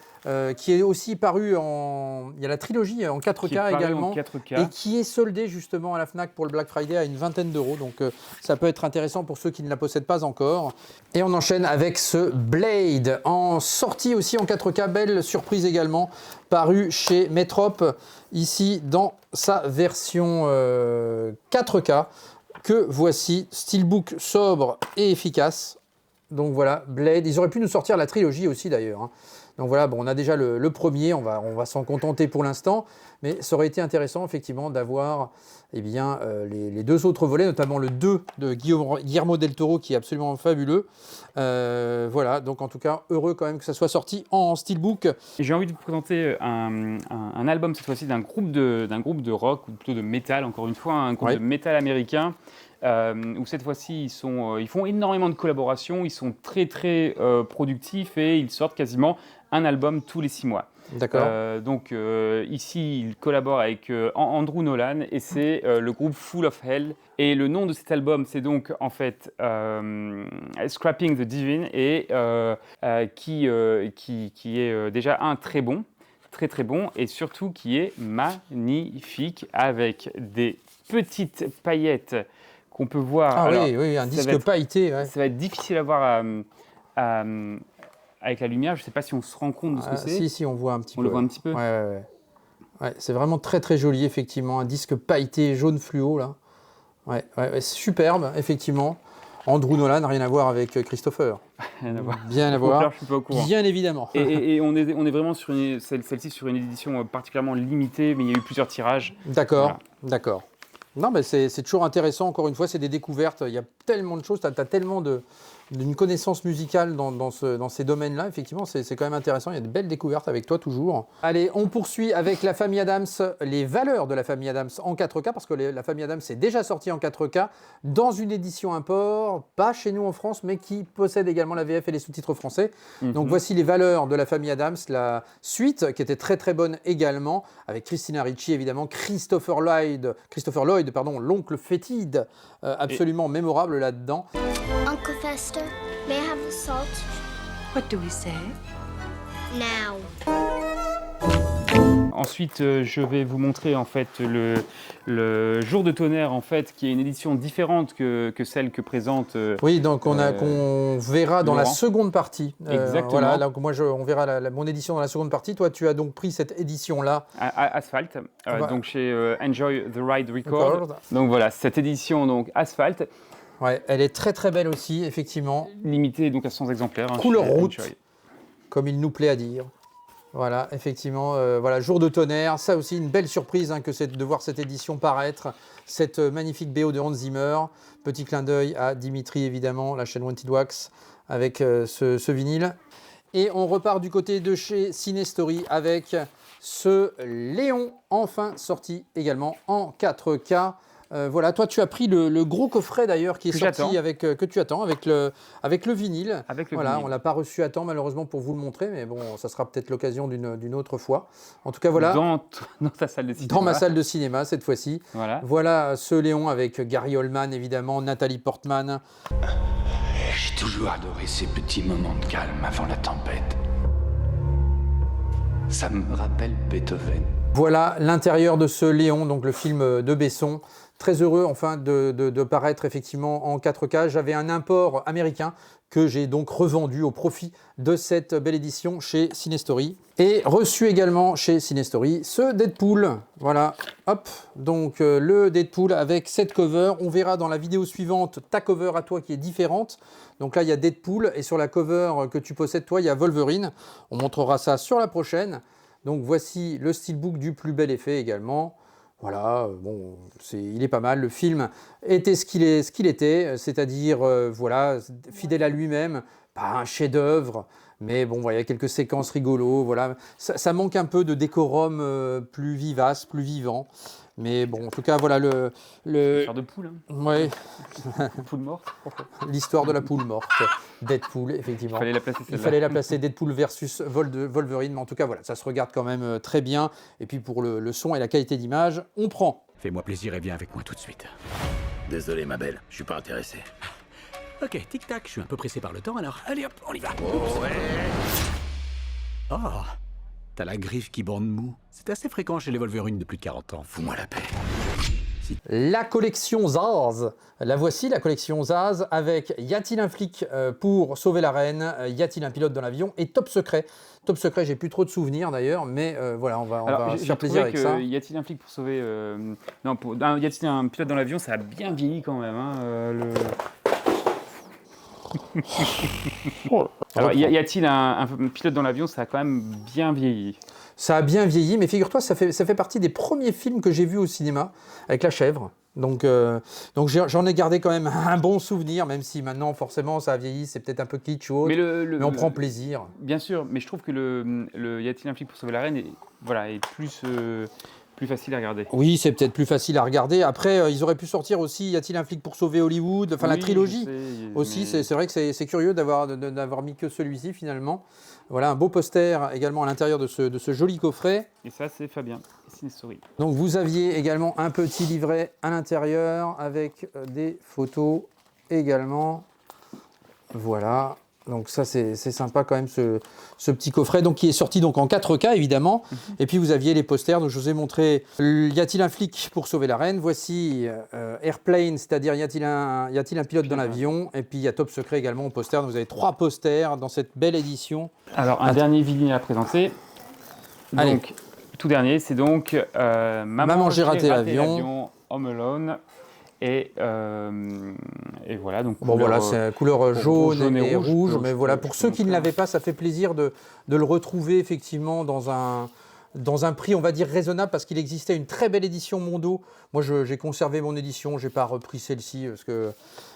qui est aussi paru en... Il y a la trilogie en 4K Qui est paru également. en 4K. Et qui est soldé justement à la Fnac pour le Black Friday à une vingtaine d'euros. Donc ça peut être intéressant pour ceux qui ne la possèdent pas encore. Et on enchaîne avec ce Blade en sortie aussi en 4K. Belle surprise également, paru chez Metrop ici dans sa version 4K que voici. Steelbook sobre et efficace. Donc voilà, Blade. Ils auraient pu nous sortir la trilogie aussi d'ailleurs, hein. Donc voilà, bon, on a déjà le premier, on va s'en contenter pour l'instant, mais ça aurait été intéressant effectivement d'avoir eh bien, les 2 autres volets, notamment le 2 de Guillermo del Toro qui est absolument fabuleux. Voilà, donc en tout cas, heureux quand même que ça soit sorti en steelbook. Et j'ai envie de vous présenter un album cette fois-ci d'un groupe de rock, ou plutôt de métal, encore une fois, un groupe Ouais. de métal américain. Où cette fois-ci ils font énormément de collaborations, ils sont très très productifs et ils sortent quasiment un album tous les 6 mois. D'accord. Donc ici ils collaborent avec Andrew Nolan et c'est le groupe Full of Hell. Et le nom de cet album c'est donc en fait Scrapping the Divine et qui est déjà un très bon, très très bon et surtout qui est magnifique avec des petites paillettes qu'on peut voir. Ah Alors, oui, un ça disque va être- pailleté. Ouais. Ça va être difficile à voir avec la lumière. Je ne sais pas si on se rend compte de ce que Ah, c'est. si, on voit un petit On peu. le voit un petit peu. Ouais. Ouais, c'est vraiment très très joli, effectivement. Un disque pailleté jaune fluo, là. Ouais, c'est superbe, effectivement. Andrew Nolan, rien à voir avec Christopher. Rien à voir. Bien à Au contraire, voir. je suis pas au courant. Bien évidemment. Et on est vraiment sur celle-ci sur une édition particulièrement limitée, mais il y a eu plusieurs tirages. D'accord, d'accord. Non, mais c'est toujours intéressant, encore une fois, c'est des découvertes. Il y a tellement de choses, tu as tellement d'une connaissance musicale dans ces domaines-là. Effectivement, c'est quand même intéressant. Il y a de belles découvertes avec toi toujours. Allez, on poursuit avec la famille Adams, les valeurs de la famille Adams en 4K, parce que la famille Adams est déjà sortie en 4K dans une édition import, pas chez nous en France, mais qui possède également la VF et les sous-titres français. Donc voici les valeurs de la famille Adams, la suite qui était très très bonne également, avec Christina Ricci évidemment, Christopher Lloyd, l'oncle fétide, absolument mémorable là-dedans. Uncle Fester, may I have the salt? What do we say? Now. Ensuite, je vais vous montrer en fait le Jour de tonnerre en fait, qui est une édition différente que celle que présente. Oui, donc qu'on verra dans la Laurent. seconde partie. Exactement. Voilà, donc moi on verra mon édition dans la seconde partie. Toi, tu as donc pris cette édition-là. À Asphalt, Bah. donc chez Enjoy the Ride Record. Record. Donc voilà, cette édition donc Asphalt, Ouais, elle est très très belle aussi, effectivement, limitée donc à 100 exemplaires. hein, Couleur chez route. Enjoy. comme il nous plaît à dire. Voilà, effectivement, voilà, Jour de tonnerre, ça aussi une belle surprise hein, de voir cette édition paraître, cette magnifique BO de Hans Zimmer. Petit clin d'œil à Dimitri évidemment, la chaîne Wanted Wax avec ce vinyle. Et on repart du côté de chez Cinestory avec ce Léon, enfin sorti également en 4K. Voilà, toi tu as pris le gros coffret d'ailleurs qui est Que sorti j'attends. que tu attends avec le vinyle. Avec le Voilà, vinyle. on l'a pas reçu à temps malheureusement pour vous le montrer, mais bon, ça sera peut-être l'occasion d'une autre fois. En tout cas, voilà, Dans ta salle de cinéma. dans ma salle de cinéma cette fois-ci. Voilà. Voilà ce Léon avec Gary Oldman évidemment, Nathalie Portman. J'ai toujours adoré ces petits moments de calme avant la tempête. Ça me rappelle Beethoven. Voilà l'intérieur de ce Léon, donc le film de Besson. très heureux enfin de paraître effectivement en 4K. J'avais un import américain que j'ai donc revendu au profit de cette belle édition chez Cinestory. Et reçu également chez Cinestory ce Deadpool. Voilà, hop, donc le Deadpool avec cette cover. On verra dans la vidéo suivante ta cover à toi qui est différente. Donc là, il y a Deadpool et sur la cover que tu possèdes toi, il y a Wolverine. On montrera ça sur la prochaine. Donc voici le steelbook du plus bel effet également. Voilà, bon, il est pas mal. Le film était ce qu'il était, c'est-à-dire, voilà, fidèle à lui-même, pas un chef-d'œuvre, mais bon, voilà, il y a quelques séquences rigolos, voilà. Ça manque un peu de décorum plus vivace, plus vivant. Mais bon, en tout cas, voilà L'histoire de poule, hein. Ouais. Poule morte. L'histoire de la poule morte. Deadpool, effectivement. Il fallait la placer, celle-là. Il fallait la placer, Deadpool versus Wolverine. Mais en tout cas, voilà, ça se regarde quand même très bien. Et puis pour le son et la qualité d'image, on prend. Fais-moi plaisir et viens avec moi tout de suite. Désolé, ma belle, je suis pas intéressé. Ok, tic-tac, je suis un peu pressé par le temps, alors allez hop, on y va. Oh, t'as la griffe qui bande mou. C'est assez fréquent chez les Wolverines de plus de 40 ans. Fous-moi la paix. La collection Zaz. La voici, la collection Zaz, avec y a-t-il un flic pour sauver la reine, y a-t-il un pilote dans l'avion et Top Secret. Top Secret, j'ai plus trop de souvenirs d'ailleurs, mais voilà, on va se faire plaisir avec ça. Y a-t-il un flic pour sauver Non, y a-t-il un pilote dans l'avion? Ça a bien vieilli quand même. Hein, Alors, y a-t-il un pilote dans l'avion? Ça a quand même bien vieilli. Ça a bien vieilli, mais figure-toi, ça fait partie des premiers films que j'ai vus au cinéma, avec la chèvre. Donc j'en ai gardé quand même un bon souvenir, même si maintenant, forcément, ça a vieilli, c'est peut-être un peu kitsch ou autre, mais on prend plaisir. Bien sûr, mais je trouve que le Y a-t-il un flic pour sauver la reine est plus facile à regarder. Oui, c'est peut-être plus facile à regarder. Après, ils auraient pu sortir aussi Y a-t-il un flic pour sauver Hollywood? Enfin, la trilogie aussi. Mais... C'est vrai que c'est curieux d'avoir mis que celui-ci finalement. Voilà, un beau poster également à l'intérieur de ce joli coffret. Et ça, c'est Fabien, Cinestory. Donc, vous aviez également un petit livret à l'intérieur avec des photos également. Voilà. Donc ça, c'est sympa quand même, ce petit coffret, donc, qui est sorti donc, en 4K, évidemment. Et puis, vous aviez les posters. Donc, je vous ai montré Y a-t-il un flic pour sauver la reine? Voici Airplane, c'est-à-dire y a-t-il un pilote dans l'avion? Et puis, il y a Top Secret également au poster. Donc, vous avez 3 posters dans cette belle édition. Alors, un dernier vinyle à présenter. Donc, allez. Tout dernier, c'est donc Maman, j'ai raté l'avion, Home Alone. Et voilà, donc bon, voilà, c'est couleur jaune et rouge, mais voilà, pour ceux qui ne l'avaient pas, ça fait plaisir de le retrouver effectivement dans un prix, on va dire, raisonnable, parce qu'il existait une très belle édition Mondo. Moi, j'ai conservé mon édition, j'ai pas repris celle-ci, parce que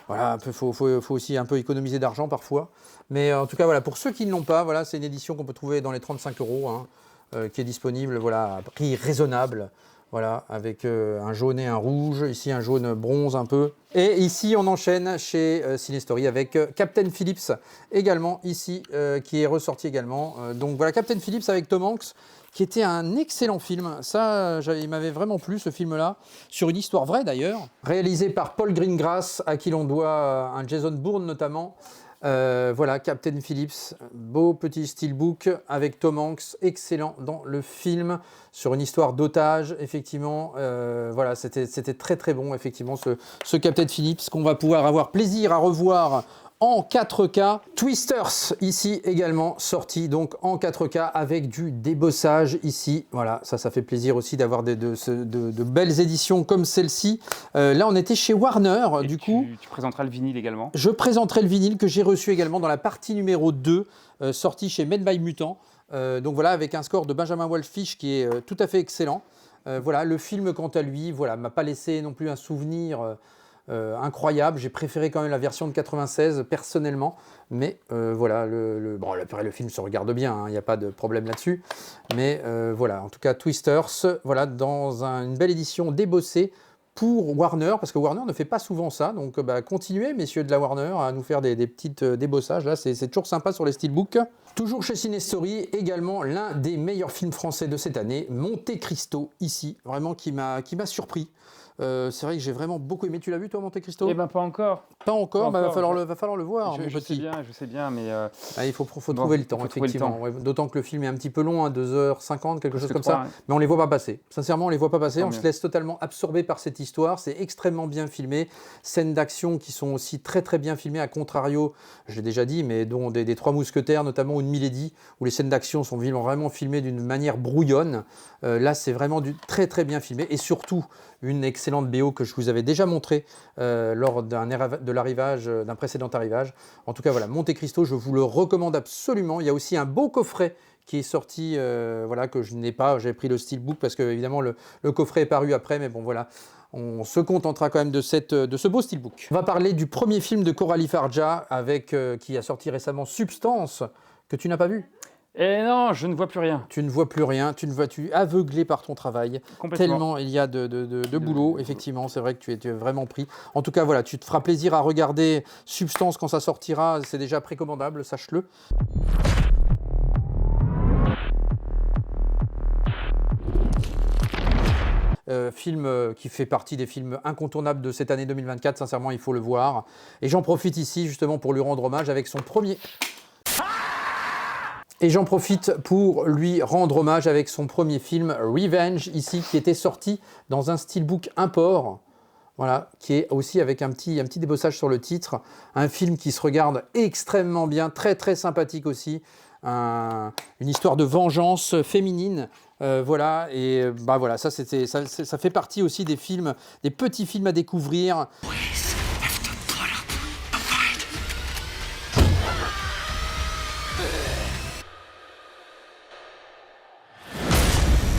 voilà, faut aussi un peu économiser d'argent parfois. Mais en tout cas, voilà, pour ceux qui ne l'ont pas, voilà, c'est une édition qu'on peut trouver dans les 35 €, hein, qui est disponible, voilà, à prix raisonnable. Voilà, avec un jaune et un rouge, ici un jaune bronze un peu. Et ici, on enchaîne chez Cinestory avec Captain Phillips, également ici, qui est ressorti également. Donc voilà, Captain Phillips avec Tom Hanks, qui était un excellent film. Ça, il m'avait vraiment plu, ce film-là, sur une histoire vraie d'ailleurs. Réalisé par Paul Greengrass, à qui l'on doit un Jason Bourne notamment. Voilà, Captain Phillips, beau petit steelbook avec Tom Hanks, excellent dans le film, sur une histoire d'otage, effectivement. Voilà, c'était très très bon, effectivement, ce Captain Phillips, qu'on va pouvoir avoir plaisir à revoir en 4K. Twisters, ici également, sorti donc en 4K avec du débossage ici. Voilà, ça fait plaisir aussi d'avoir de belles éditions comme celle-ci. Là, on était chez Warner, et du coup. Tu présenteras le vinyle également. Je présenterai le vinyle que j'ai reçu également dans la partie numéro 2, sorti chez Made by Mutant. Donc voilà, avec un score de Benjamin Wallfisch qui est tout à fait excellent. Voilà, le film, quant à lui, voilà, m'a pas laissé non plus un souvenir incroyable. J'ai préféré quand même la version de 96 personnellement, mais voilà, le film se regarde bien, il n'y a pas de problème là-dessus. Mais voilà, en tout cas, Twisters, voilà, dans une belle édition débossée pour Warner, parce que Warner ne fait pas souvent ça, donc continuez, messieurs de la Warner, à nous faire des petites débossages. Là, c'est toujours sympa sur les steelbooks. Toujours chez Cinestory, également l'un des meilleurs films français de cette année, Monte Cristo, ici, vraiment qui m'a surpris. C'est vrai que j'ai vraiment beaucoup aimé. Tu l'as vu toi, Monte Cristo? Eh ben pas encore. Pas encore, Pas bah, encore. va falloir le voir, mon Je petit. sais bien, mais Ah, il faut bon, trouver le temps, faut trouver le effectivement. temps. Ouais, d'autant que le film est un petit peu long, hein, 2h50, quelque chose Presque comme 3, ça. ouais. Mais on les voit pas passer. Sincèrement, on les voit pas passer. Tant On mieux. se laisse totalement absorber par cette histoire. C'est extrêmement bien filmé. Scènes d'action qui sont aussi très très bien filmées, à contrario, je l'ai déjà dit, mais dont des Trois Mousquetaires, notamment, ou de Milady, où les scènes d'action sont vraiment filmées d'une manière brouillonne. Là, c'est vraiment très très bien filmé. Et surtout, une excellente BO que je vous avais déjà montré lors d'un précédent arrivage. En tout cas, voilà, Monte Cristo, je vous le recommande absolument. Il y a aussi un beau coffret qui est sorti, voilà, que je n'ai pas. J'ai pris le steelbook parce que, évidemment, le coffret est paru après, mais bon, voilà. On se contentera quand même de ce beau steelbook. On va parler du premier film de Coralie Farja, qui a sorti récemment Substance, que tu n'as pas vu. Et non, je ne vois plus rien. Tu ne vois plus rien, tu es aveuglé par ton travail, Complètement. tellement il y a de boulot, effectivement, c'est vrai que tu es vraiment pris. En tout cas, voilà, tu te feras plaisir à regarder Substance quand ça sortira, c'est déjà précommandable, sache-le. Film qui fait partie des films incontournables de cette année 2024, sincèrement, il faut le voir. Et j'en profite ici, justement, pour lui rendre hommage avec son premier... Et j'en profite pour lui rendre hommage avec son premier film, Revenge, ici, qui était sorti dans un steelbook import, voilà, qui est aussi avec un petit débossage sur le titre. Un film qui se regarde extrêmement bien, très très sympathique aussi. Une histoire de vengeance féminine, voilà, et bah voilà, ça fait partie aussi des films, des petits films à découvrir.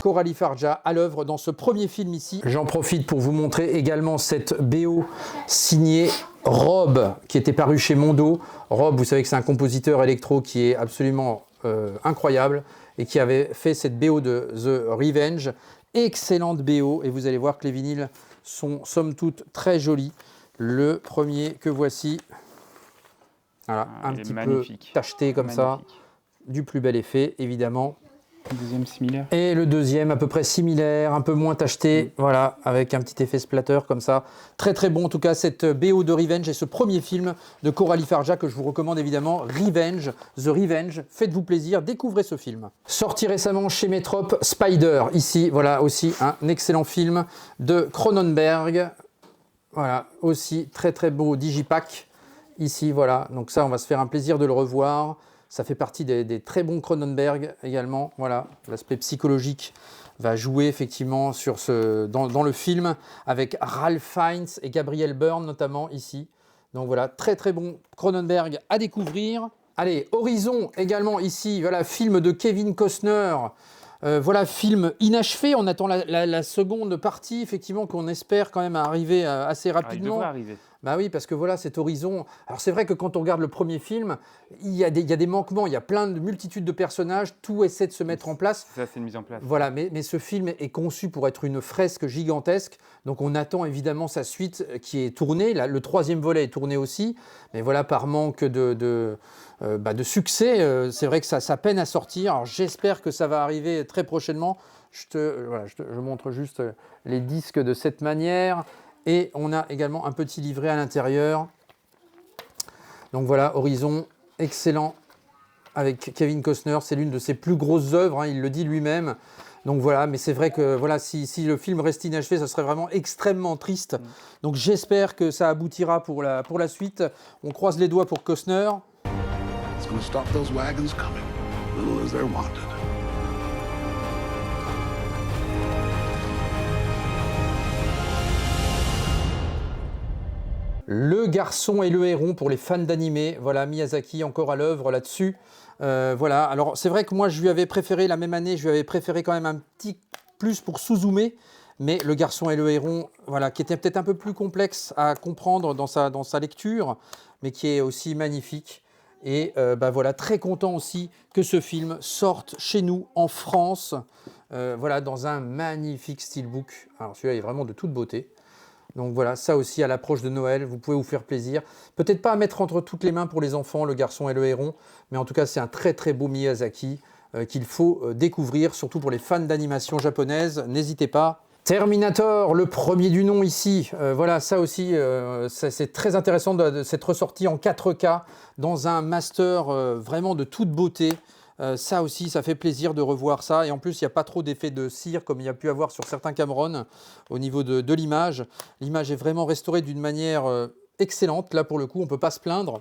Coralie Farja à l'œuvre dans ce premier film ici. J'en profite pour vous montrer également cette BO signée Rob, qui était paru chez Mondo. Rob, vous savez que c'est un compositeur électro qui est absolument incroyable et qui avait fait cette BO de The Revenge. Excellente BO, et vous allez voir que les vinyles sont somme toute très jolis. Le premier que voici, voilà, un petit peu tacheté comme ça, du plus bel effet évidemment. Le deuxième similaire. Et le deuxième à peu près similaire, un peu moins tacheté, voilà, avec un petit effet splatter comme ça. Très très bon en tout cas cette BO de Revenge et ce premier film de Coralie Farja que je vous recommande évidemment, Revenge, The Revenge. Faites-vous plaisir, découvrez ce film. Sorti récemment chez Metrop, Spider, ici, voilà aussi un excellent film de Cronenberg. Voilà, aussi très très beau digipack, ici, voilà. Donc ça, on va se faire un plaisir de le revoir. Ça fait partie des très bons Cronenberg également. Voilà, l'aspect psychologique va jouer effectivement dans le film avec Ralph Fiennes et Gabriel Byrne notamment ici. Donc voilà, très très bon Cronenberg à découvrir. Allez, Horizon également ici. Voilà, film de Kevin Costner. Voilà, film inachevé. On attend la seconde partie, effectivement, qu'on espère quand même arriver assez rapidement. Il devrait arriver. Bah oui, parce que voilà, cet Horizon... Alors c'est vrai que quand on regarde le premier film, il y a des manquements, il y a plein de multitudes de personnages, tout essaie de se mettre en place. Ça, c'est une mise en place. Voilà, mais ce film est conçu pour être une fresque gigantesque, donc on attend évidemment sa suite qui est tournée. Là, le troisième volet est tourné aussi, mais voilà, par manque de succès, c'est vrai que ça peine à sortir. Alors j'espère que ça va arriver très prochainement. Je montre juste les disques de cette manière. Et on a également un petit livret à l'intérieur. Donc voilà, Horizon, excellent, avec Kevin Costner. C'est l'une de ses plus grosses œuvres, hein, il le dit lui-même. Donc voilà, mais c'est vrai que voilà, si le film reste inachevé, ça serait vraiment extrêmement triste. Donc j'espère que ça aboutira pour la suite. On croise les doigts pour Costner. It's gonna stop those wagons coming, little as they're wanted. Le garçon et le héron pour les fans d'animé. Voilà, Miyazaki encore à l'œuvre là-dessus. Voilà, alors c'est vrai que moi je lui avais préféré, la même année, je lui avais préféré quand même un petit plus pour Suzume. Mais le garçon et le héron, voilà, qui était peut-être un peu plus complexe à comprendre dans sa lecture, mais qui est aussi magnifique. Et voilà, très content aussi que ce film sorte chez nous en France, voilà, dans un magnifique steelbook. Alors celui-là est vraiment de toute beauté. Donc voilà, ça aussi à l'approche de Noël, vous pouvez vous faire plaisir. Peut-être pas à mettre entre toutes les mains pour les enfants, le garçon et le héron, mais en tout cas c'est un très très beau Miyazaki qu'il faut découvrir, surtout pour les fans d'animation japonaise. N'hésitez pas, Terminator, le premier du nom ici. Voilà, ça aussi, c'est très intéressant de cette ressortie en 4K dans un master vraiment de toute beauté. Ça aussi, ça fait plaisir de revoir ça. Et en plus, il n'y a pas trop d'effet de cire comme il y a pu avoir sur certains Cameron au niveau de l'image. L'image est vraiment restaurée d'une manière excellente. Là, pour le coup, on ne peut pas se plaindre.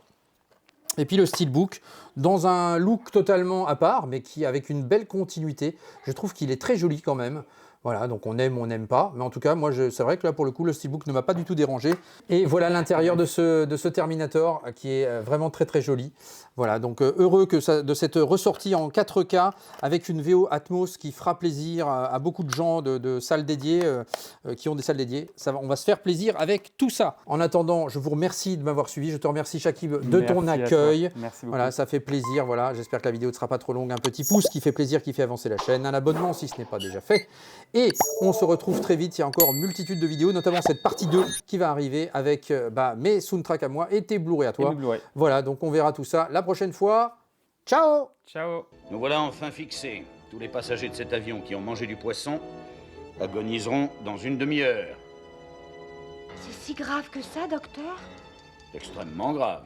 Et puis le steelbook, dans un look totalement à part, mais qui avec une belle continuité. Je trouve qu'il est très joli quand même. Voilà, donc on aime ou on n'aime pas. Mais en tout cas, moi, c'est vrai que là, pour le coup, le steelbook ne m'a pas du tout dérangé. Et voilà l'intérieur de ce Terminator qui est vraiment très très joli. Voilà, donc heureux de cette ressortie en 4K avec une VO Atmos qui fera plaisir à beaucoup de gens de salles dédiées, qui ont des salles dédiées. On va se faire plaisir avec tout ça. En attendant, je vous remercie de m'avoir suivi. Je te remercie, Shakib, de ton accueil. Merci beaucoup. Voilà, ça fait plaisir. Voilà, j'espère que la vidéo ne sera pas trop longue. Un petit pouce qui fait plaisir, qui fait avancer la chaîne. Un abonnement si ce n'est pas déjà fait. Et on se retrouve très vite. Il y a encore multitude de vidéos, notamment cette partie 2 qui va arriver avec mes soundtracks à moi et tes Blu-ray à toi. Voilà, donc on verra tout ça la prochaine fois. Ciao! Ciao! Nous voilà enfin fixés. Tous les passagers de cet avion qui ont mangé du poisson agoniseront dans une demi-heure. C'est si grave que ça, docteur? Extrêmement grave.